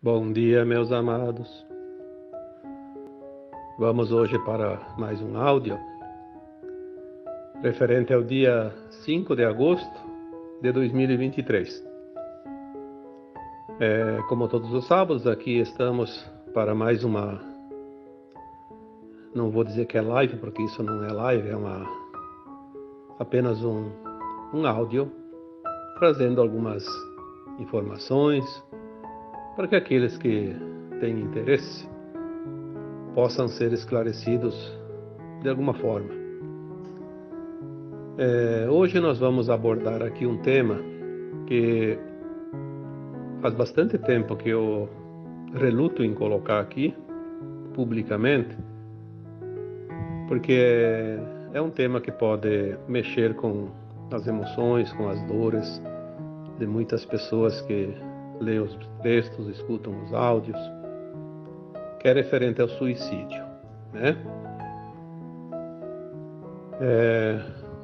Bom dia, meus amados. Vamos hoje para mais um áudio referente ao dia 5 de agosto de 2023. Como todos os sábados, aqui estamos para mais uma... Não vou dizer que é live, porque isso não é live, é apenas um áudio, trazendo algumas informações para que aqueles que têm interesse possam ser esclarecidos de alguma forma. Hoje nós vamos abordar aqui um tema que faz bastante tempo que eu reluto em colocar aqui publicamente, porque é um tema que pode mexer com as emoções, com as dores de muitas pessoas que leem os textos, escutam os áudios, que é referente ao suicídio, né?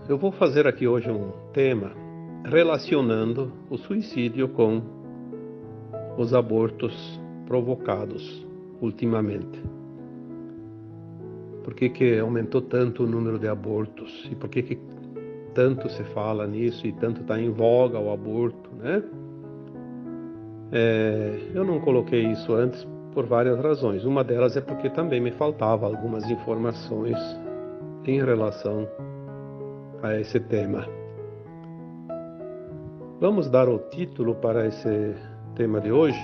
Eu vou fazer aqui hoje um tema relacionando o suicídio com os abortos provocados ultimamente. Por que aumentou tanto o número de abortos? E por que tanto se fala nisso e tanto está em voga o aborto, né? Eu não coloquei isso antes por várias razões. Uma delas é porque também me faltava algumas informações em relação a esse tema. Vamos dar o título para esse tema de hoje: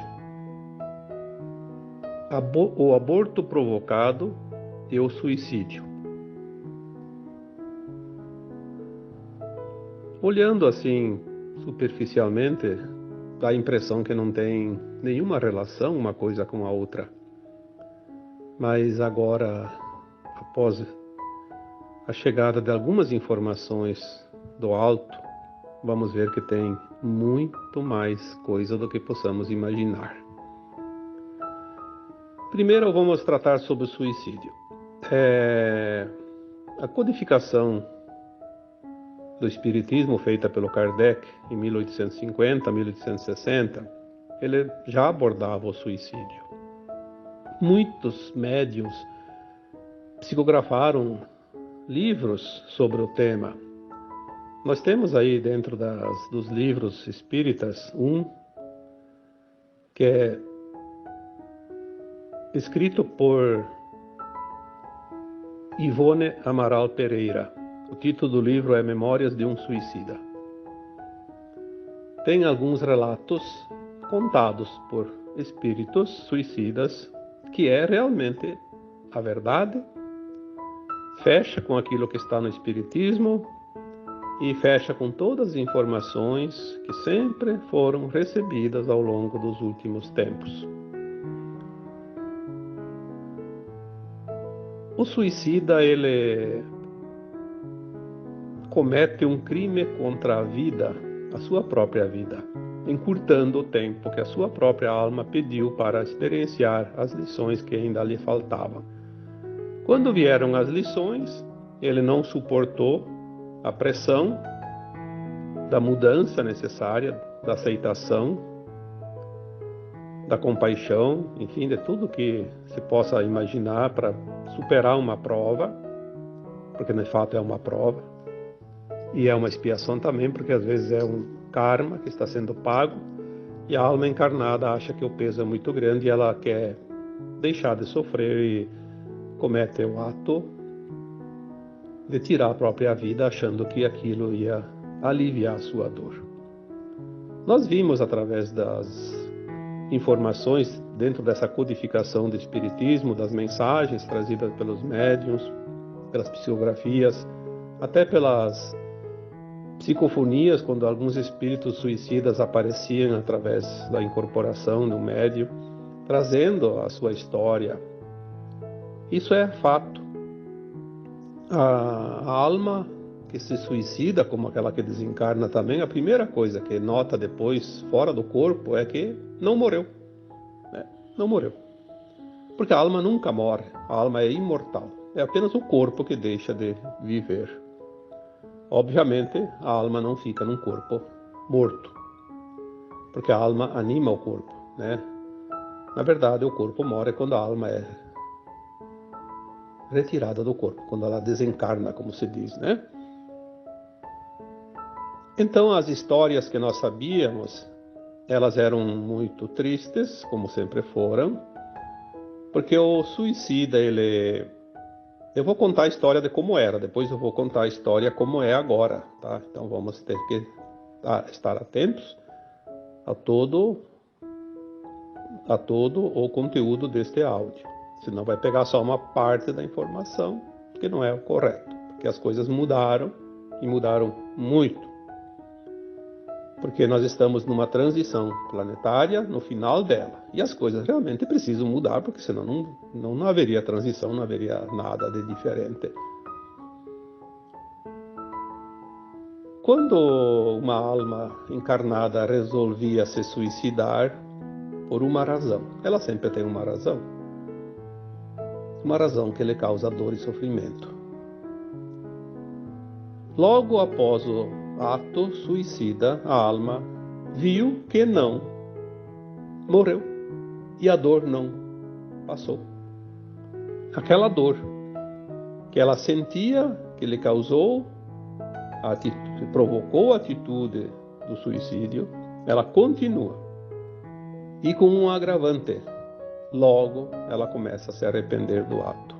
o aborto provocado e o suicídio. Olhando assim superficialmente, dá a impressão que não tem nenhuma relação uma coisa com a outra. Mas agora, após a chegada de algumas informações do alto, vamos ver que tem muito mais coisa do que possamos imaginar. Primeiro vamos tratar sobre o suicídio. A codificação do Espiritismo feita pelo Kardec em 1850, 1860, ele já abordava o suicídio. Muitos médiuns psicografaram livros sobre o tema. Nós temos aí dentro dos livros espíritas um que é escrito por Ivone Amaral Pereira. O título do livro é Memórias de um Suicida. Tem alguns relatos contados por espíritos suicidas que é realmente a verdade, fecha com aquilo que está no Espiritismo e fecha com todas as informações que sempre foram recebidas ao longo dos últimos tempos. O suicida, ele comete um crime contra a vida, a sua própria vida, encurtando o tempo que a sua própria alma pediu para experienciar as lições que ainda lhe faltavam. Quando vieram as lições, ele não suportou a pressão da mudança necessária, da aceitação, da compaixão, enfim, de tudo que se possa imaginar para superar uma prova, porque de fato é uma prova, e é uma expiação também, porque às vezes é um karma que está sendo pago, e a alma encarnada acha que o peso é muito grande e ela quer deixar de sofrer e comete o ato de tirar a própria vida, achando que aquilo ia aliviar a sua dor. Nós vimos através das informações dentro dessa codificação do Espiritismo, das mensagens trazidas pelos médiuns, pelas psicografias, até pelas psicofonias, quando alguns espíritos suicidas apareciam através da incorporação do médium, trazendo a sua história. Isso é fato. A alma que se suicida, como aquela que desencarna também, a primeira coisa que nota depois, fora do corpo, é que não morreu. Não morreu. Porque a alma nunca morre, a alma é imortal. É apenas o corpo que deixa de viver. Obviamente, a alma não fica num corpo morto, porque a alma anima o corpo, né? Na verdade, o corpo morre quando a alma é retirada do corpo, quando ela desencarna, como se diz, né? Então, as histórias que nós sabíamos, elas eram muito tristes, como sempre foram, porque o suicida, eu vou contar a história de como era, depois eu vou contar a história como é agora, tá? Então vamos ter que estar atentos a todo o conteúdo deste áudio. Senão vai pegar só uma parte da informação, que não é o correto, porque as coisas mudaram e mudaram muito. Porque nós estamos numa transição planetária no final dela. E as coisas realmente precisam mudar, porque senão não haveria transição, não haveria nada de diferente. Quando uma alma encarnada resolvia se suicidar, por uma razão, ela sempre tem uma razão que lhe causa dor e sofrimento. Logo após o ato suicida, a alma viu que não morreu e a dor não passou. Aquela dor que ela sentia, que lhe causou, provocou a atitude do suicídio, ela continua. E com um agravante, logo ela começa a se arrepender do ato.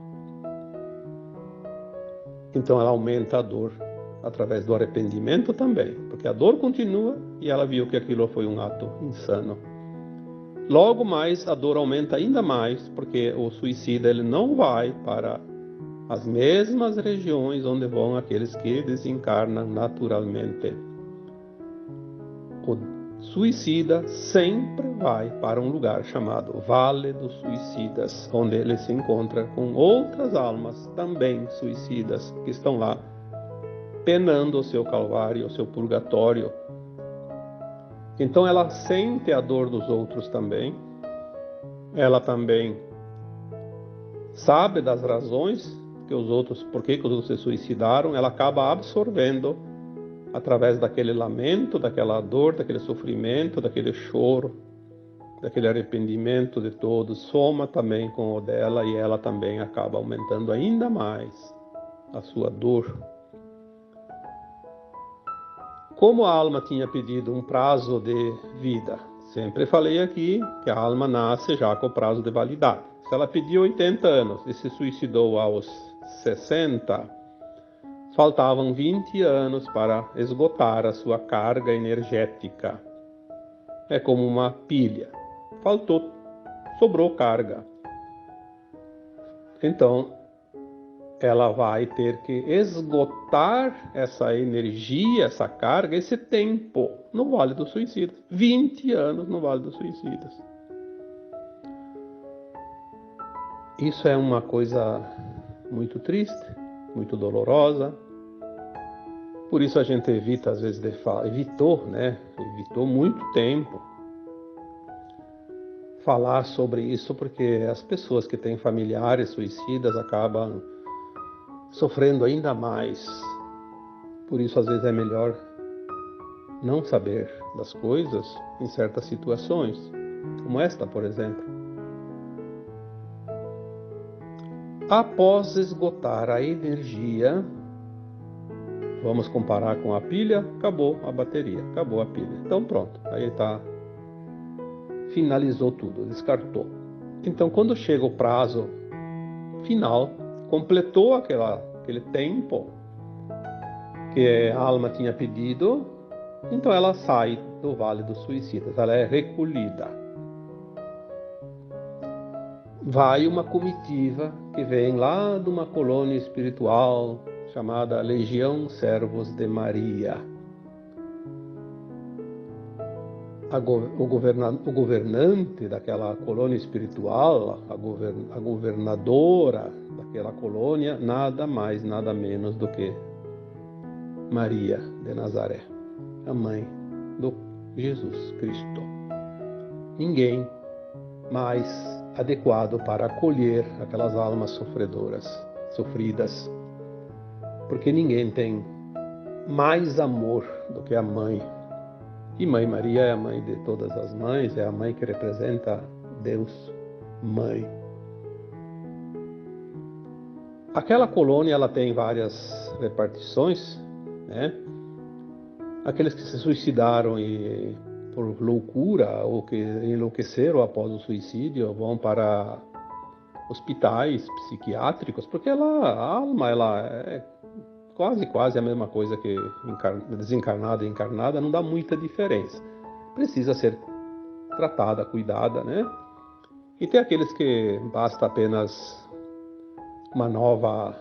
Então ela aumenta a dor através do arrependimento também, porque a dor continua e ela viu que aquilo foi um ato insano. Logo mais a dor aumenta ainda mais, porque o suicida ele não vai para as mesmas regiões onde vão aqueles que desencarnam naturalmente. O suicida sempre vai para um lugar chamado Vale dos Suicidas, onde ele se encontra com outras almas também suicidas que estão lá penando o seu calvário, o seu purgatório. Então ela sente a dor dos outros também. Ela também sabe das razões que os outros, por que os outros se suicidaram. Ela acaba absorvendo através daquele lamento, daquela dor, daquele sofrimento, daquele choro, daquele arrependimento de todos, soma também com o dela e ela também acaba aumentando ainda mais a sua dor. Como a alma tinha pedido um prazo de vida, sempre falei aqui que a alma nasce já com o prazo de validade. Se ela pediu 80 anos e se suicidou aos 60, faltavam 20 anos para esgotar a sua carga energética. É como uma pilha. Sobrou carga. Então, ela vai ter que esgotar essa energia, essa carga, esse tempo no Vale dos Suicidas. 20 anos no Vale dos Suicidas. Isso é uma coisa muito triste, muito dolorosa. Por isso a gente evita, às vezes, evitou muito tempo falar sobre isso, porque as pessoas que têm familiares suicidas acabam sofrendo ainda mais. Por isso, às vezes, é melhor não saber das coisas em certas situações, como esta, por exemplo. Após esgotar a energia, vamos comparar com a pilha, acabou a bateria, acabou a pilha. Então pronto, aí finalizou tudo, descartou. Então quando chega o prazo final, completou aquele tempo que a alma tinha pedido, então ela sai do Vale dos Suicidas, ela é recolhida. Vai uma comitiva que vem lá de uma colônia espiritual chamada Legião Servos de Maria. O governante daquela colônia espiritual, a governadora daquela colônia, nada mais, nada menos do que Maria de Nazaré, a mãe do Jesus Cristo. Ninguém mais adequado para acolher aquelas almas sofridas, porque ninguém tem mais amor do que a mãe. E Mãe Maria é a mãe de todas as mães, é a mãe que representa Deus Mãe. Aquela colônia ela tem várias repartições, né? Aqueles que se suicidaram por loucura ou que enlouqueceram após o suicídio vão para hospitais psiquiátricos, porque a alma ela é quase a mesma coisa que desencarnada e encarnada, não dá muita diferença. Precisa ser tratada, cuidada, né? E tem aqueles que basta apenas uma nova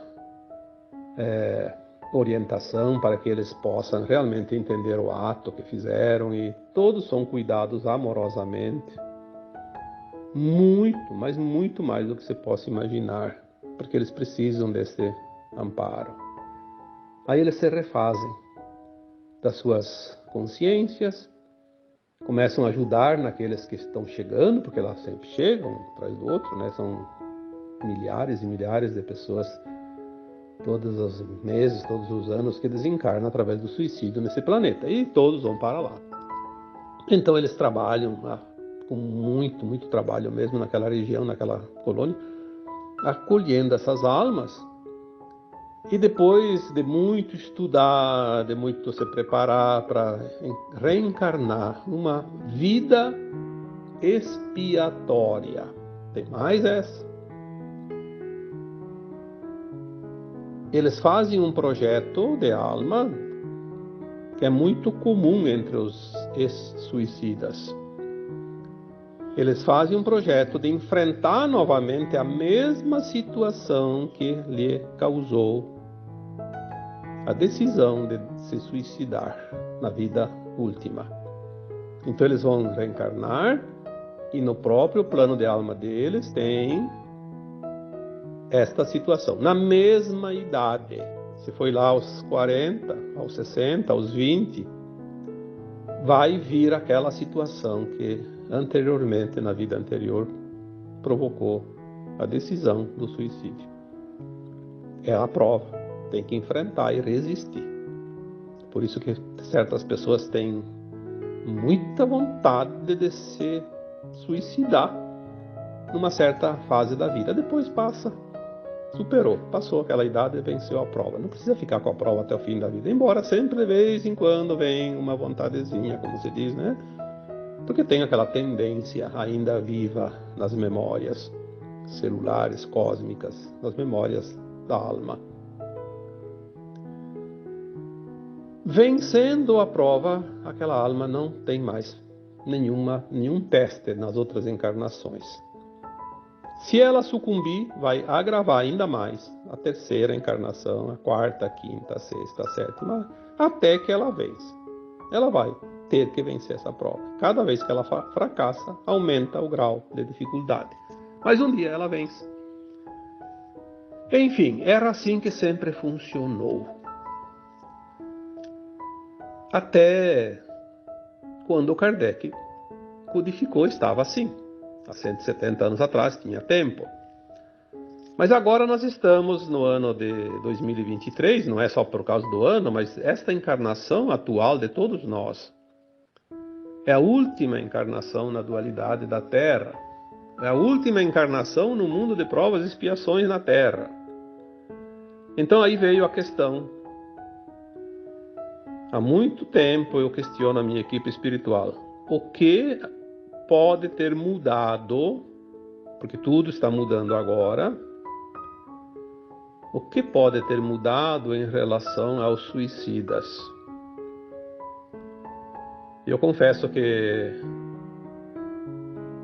orientação para que eles possam realmente entender o ato que fizeram, e todos são cuidados amorosamente, muito, mas muito mais do que você possa imaginar, porque eles precisam desse amparo. Aí eles se refazem das suas consciências, começam a ajudar naqueles que estão chegando, porque elas sempre chegam um atrás do outro, né? São milhares e milhares de pessoas todos os meses, todos os anos que desencarnam através do suicídio nesse planeta, e todos vão para lá. Então eles trabalham com muito trabalho mesmo naquela região, naquela colônia, acolhendo essas almas, e depois de muito estudar, de muito se preparar para reencarnar uma vida expiatória. Tem mais essa. Eles fazem um projeto de alma que é muito comum entre os ex-suicidas. Eles fazem um projeto de enfrentar novamente a mesma situação que lhe causou a decisão de se suicidar na vida última. Então eles vão reencarnar, e no próprio plano de alma deles tem esta situação. Na mesma idade, se foi lá aos 40, aos 60, aos 20, vai vir aquela situação que anteriormente, na vida anterior, provocou a decisão do suicídio. É a prova, tem que enfrentar e resistir. Por isso que certas pessoas têm muita vontade de se suicidar numa certa fase da vida. Depois superou, passou aquela idade e venceu a prova. Não precisa ficar com a prova até o fim da vida, embora sempre de vez em quando vem uma vontadezinha, como se diz, né? Porque tem aquela tendência ainda viva nas memórias celulares, cósmicas, nas memórias da alma. Vencendo a prova, aquela alma não tem mais nenhum teste nas outras encarnações. Se ela sucumbir, vai agravar ainda mais a terceira encarnação, a quarta, a quinta, a sexta, a sétima, até que ela vence. Ela vai ter que vencer essa prova. Cada vez que ela fracassa, aumenta o grau de dificuldade. Mas um dia ela vence. Enfim, era assim que sempre funcionou. Até quando Kardec codificou, estava assim. Há 170 anos atrás, tinha tempo. Mas agora nós estamos no ano de 2023, não é só por causa do ano, mas esta encarnação atual de todos nós é a última encarnação na dualidade da Terra. É a última encarnação no mundo de provas e expiações na Terra. Então aí veio a questão. Há muito tempo eu questiono a minha equipe espiritual. O que pode ter mudado, porque tudo está mudando agora, o que pode ter mudado em relação aos suicidas? Eu confesso que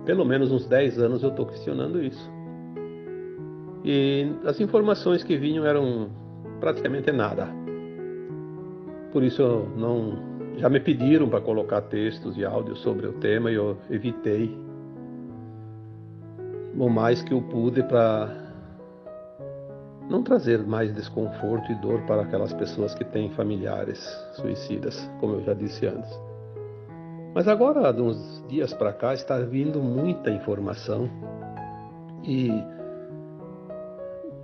pelo menos uns 10 anos eu estou questionando isso. E as informações que vinham eram praticamente nada. Por isso já me pediram para colocar textos e áudios sobre o tema, e eu evitei o mais que eu pude para não trazer mais desconforto e dor para aquelas pessoas que têm familiares suicidas, como eu já disse antes. Mas agora, de uns dias para cá, está vindo muita informação e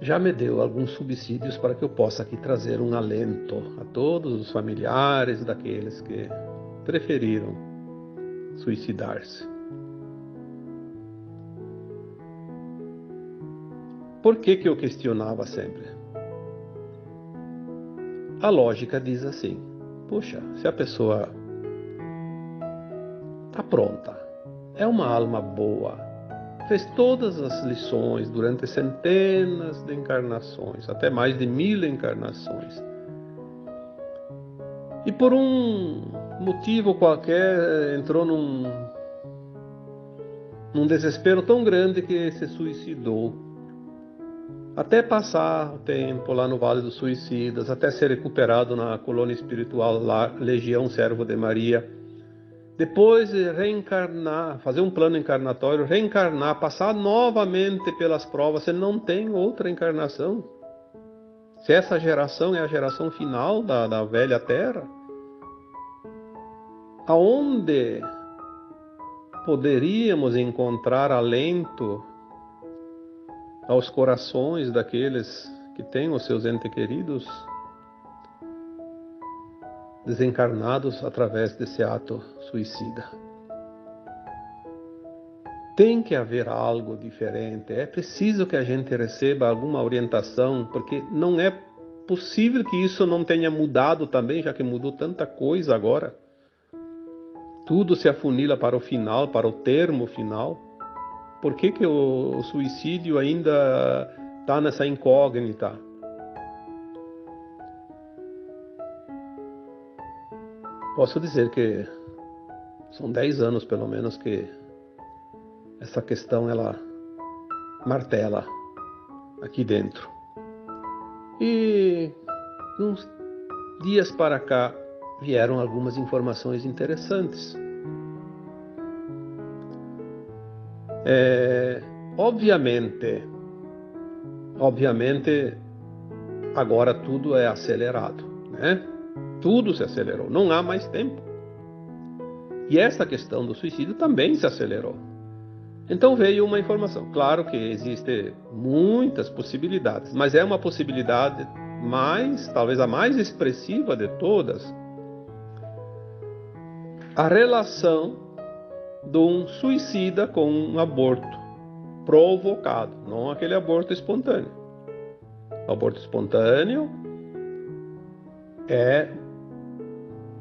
já me deu alguns subsídios para que eu possa aqui trazer um alento a todos os familiares daqueles que preferiram suicidar-se. Por que eu questionava sempre? A lógica diz assim: puxa, se a pessoa está pronta, é uma alma boa, fez todas as lições durante centenas de encarnações, até mais de 1000 encarnações, e por um motivo qualquer entrou num desespero tão grande que se suicidou. Até passar o tempo lá no Vale dos Suicidas, até ser recuperado na colônia espiritual lá, Legião Servo de Maria. Depois reencarnar, fazer um plano encarnatório, reencarnar, passar novamente pelas provas, você não tem outra encarnação. Se essa geração é a geração final da velha Terra, aonde poderíamos encontrar alento aos corações daqueles que têm os seus entes queridos desencarnados através desse ato suicida? Tem que haver algo diferente. É preciso que a gente receba alguma orientação, porque não é possível que isso não tenha mudado também, já que mudou tanta coisa agora. Tudo se afunila para o final, para o termo final. Por que o suicídio ainda está nessa incógnita? Posso dizer que são 10 anos, pelo menos, que essa questão ela martela aqui dentro. E uns dias para cá vieram algumas informações interessantes. Obviamente, agora tudo é acelerado, né? Tudo se acelerou, não há mais tempo. E essa questão do suicídio também se acelerou. Então veio uma informação. Claro que existem muitas possibilidades, mas é uma possibilidade talvez a mais expressiva de todas, a relação de um suicida com um aborto provocado, não aquele aborto espontâneo. O aborto espontâneo é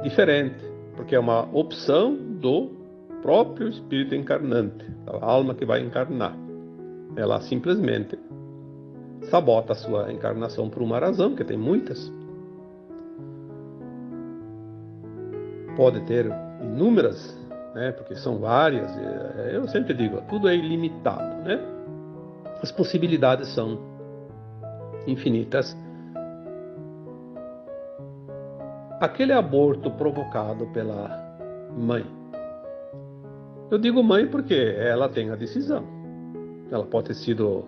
diferente, porque é uma opção do próprio espírito encarnante, a alma que vai encarnar. Ela simplesmente sabota a sua encarnação por uma razão, que tem muitas. Pode ter inúmeras, né? Porque são várias. Eu sempre digo, tudo é ilimitado, né? As possibilidades são infinitas. Aquele aborto provocado pela mãe. Eu digo mãe porque ela tem a decisão. Ela pode ter sido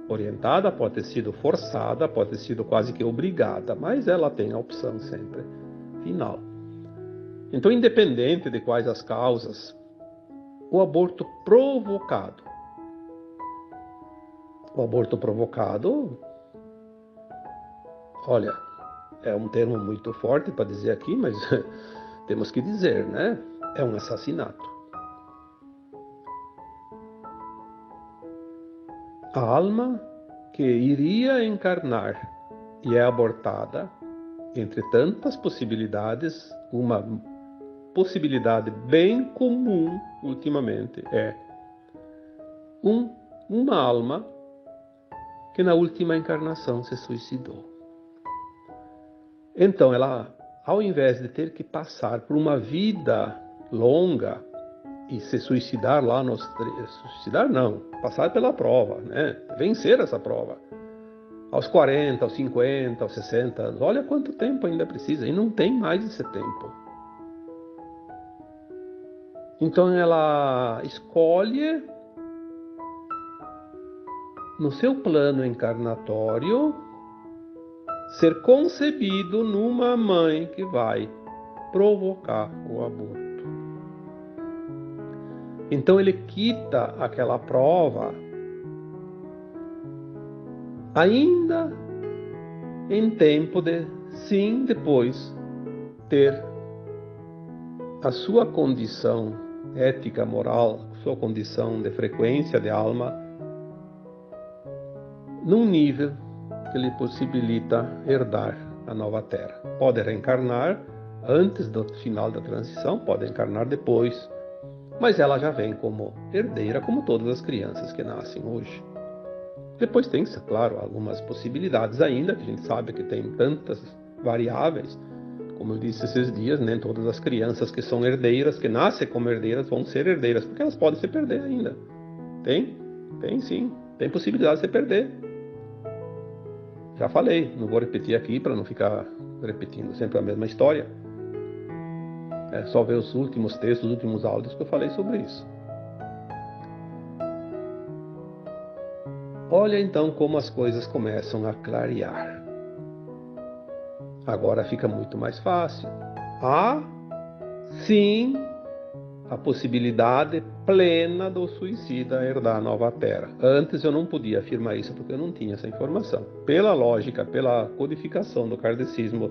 orientada, pode ter sido forçada, pode ter sido quase que obrigada, mas ela tem a opção sempre final. Então, independente de quais as causas, o aborto provocado. O aborto provocado, olha, é um termo muito forte para dizer aqui, mas temos que dizer, né? É um assassinato. A alma que iria encarnar e é abortada, entre tantas possibilidades, uma possibilidade bem comum ultimamente é uma alma que na última encarnação se suicidou. Então ela, ao invés de ter que passar por uma vida longa e se suicidar lá suicidar não, passar pela prova, né? Vencer essa prova. Aos 40, aos 50, aos 60 anos. Olha quanto tempo ainda precisa. E não tem mais esse tempo. Então ela escolhe, no seu plano encarnatório, ser concebido numa mãe que vai provocar o aborto. Então ele quita aquela prova ainda em tempo de, sim, depois ter a sua condição ética, moral, sua condição de frequência de alma num nível que lhe possibilita herdar a nova terra. Pode reencarnar antes do final da transição, pode encarnar depois, mas ela já vem como herdeira, como todas as crianças que nascem hoje. Depois tem, claro, algumas possibilidades ainda, que a gente sabe que tem tantas variáveis. Como eu disse esses dias, nem todas as crianças que são herdeiras, que nascem como herdeiras, vão ser herdeiras, porque elas podem se perder ainda. Tem sim, tem possibilidade de se perder. Já falei, não vou repetir aqui para não ficar repetindo sempre a mesma história. É só ver os últimos textos, os últimos áudios que eu falei sobre isso. Olha então como as coisas começam a clarear. Agora fica muito mais fácil. Há, sim, a possibilidade plena do suicida herdar a nova terra. Antes eu não podia afirmar isso porque eu não tinha essa informação. Pela lógica, pela codificação do kardecismo,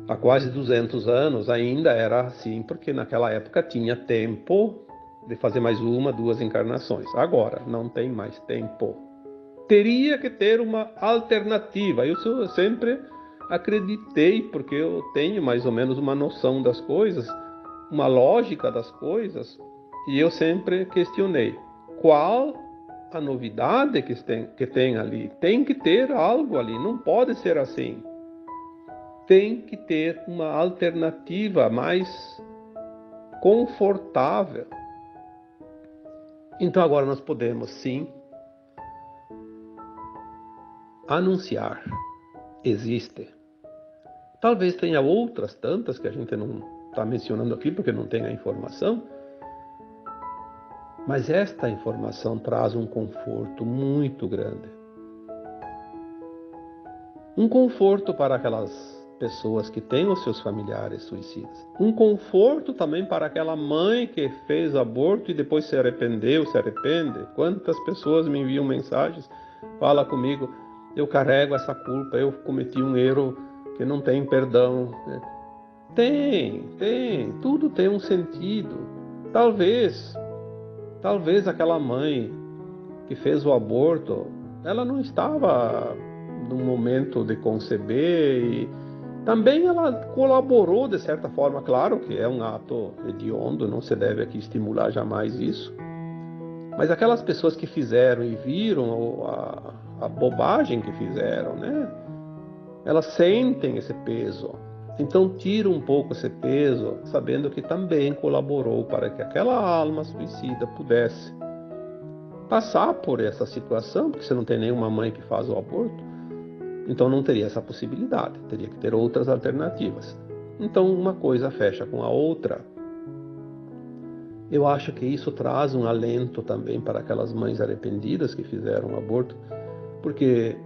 há quase 200 anos ainda era assim, porque naquela época tinha tempo de fazer mais uma, duas encarnações. Agora não tem mais tempo. Teria que ter uma alternativa. Eu sempre acreditei, porque eu tenho mais ou menos uma noção das coisas, uma lógica das coisas, e eu sempre questionei qual a novidade que tem ali. Tem que ter algo ali, não pode ser assim. Tem que ter uma alternativa mais confortável. Então agora nós podemos sim anunciar. Existe. Talvez tenha outras tantas que a gente não está mencionando aqui porque não tem a informação, mas esta informação traz um conforto muito grande. Um conforto para aquelas pessoas que têm os seus familiares suicidas. Um conforto também para aquela mãe que fez aborto e depois se arrependeu, se arrepende. Quantas pessoas me enviam mensagens, fala comigo, eu carrego essa culpa, eu cometi um erro que não tem perdão. Tem, tudo tem um sentido. Talvez aquela mãe que fez o aborto, ela não estava no momento de conceber e também ela colaborou de certa forma, claro que é um ato hediondo, não se deve aqui estimular jamais isso, mas aquelas pessoas que fizeram e viram a bobagem que fizeram, né? Elas sentem esse peso. Então tira um pouco esse peso, sabendo que também colaborou para que aquela alma suicida pudesse passar por essa situação, porque você não tem nenhuma mãe que faz o aborto, então não teria essa possibilidade, teria que ter outras alternativas. Então uma coisa fecha com a outra. Eu acho que isso traz um alento também para aquelas mães arrependidas que fizeram o aborto, porque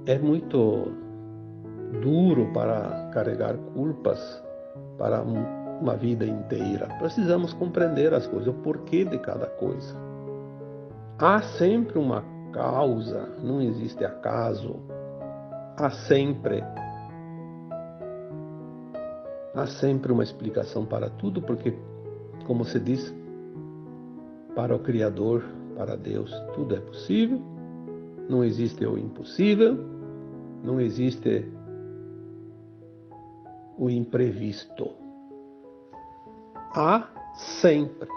é muito duro para carregar culpas para uma vida inteira. Precisamos compreender as coisas, o porquê de cada coisa. Há sempre uma causa, não existe acaso. Há sempre uma explicação para tudo, porque, como se diz, para o Criador, para Deus, tudo é possível. Não existe o impossível, não existe o imprevisto. Há sempre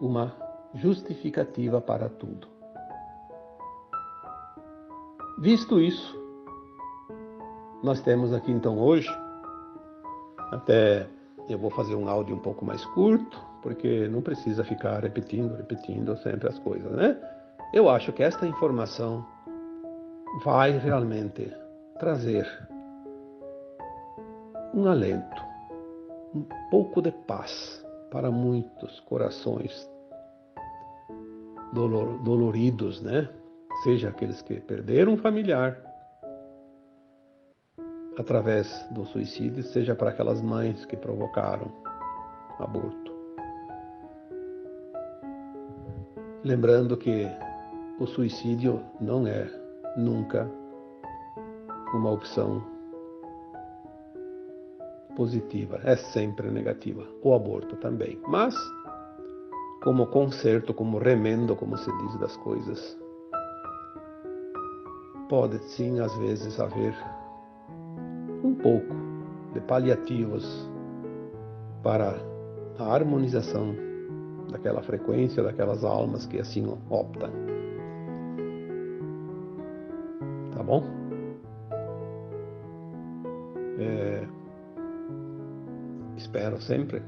uma justificativa para tudo. Visto isso, nós temos aqui então hoje, até eu vou fazer um áudio um pouco mais curto, porque não precisa ficar repetindo sempre as coisas, né? Eu acho que esta informação vai realmente trazer um alento, um pouco de paz para muitos corações doloridos, né? Seja aqueles que perderam um familiar através do suicídio, seja para aquelas mães que provocaram aborto. Lembrando que o suicídio não é nunca uma opção positiva, é sempre negativa. O aborto também. Mas como conserto, como remendo, como se diz, das coisas. Pode sim, às vezes, haver um pouco de paliativos para a harmonização daquela frequência, daquelas almas que assim optam. Tá bom? Espero sempre,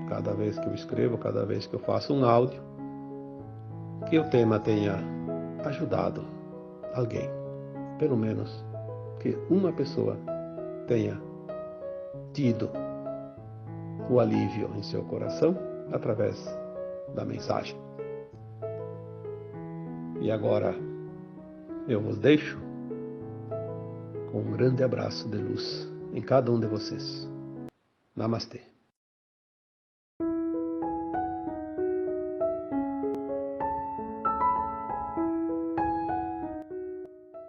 cada vez que eu escrevo, cada vez que eu faço um áudio, que o tema tenha ajudado alguém. Pelo menos que uma pessoa tenha tido o alívio em seu coração através da mensagem. E agora eu vos deixo com um grande abraço de luz em cada um de vocês. Namastê.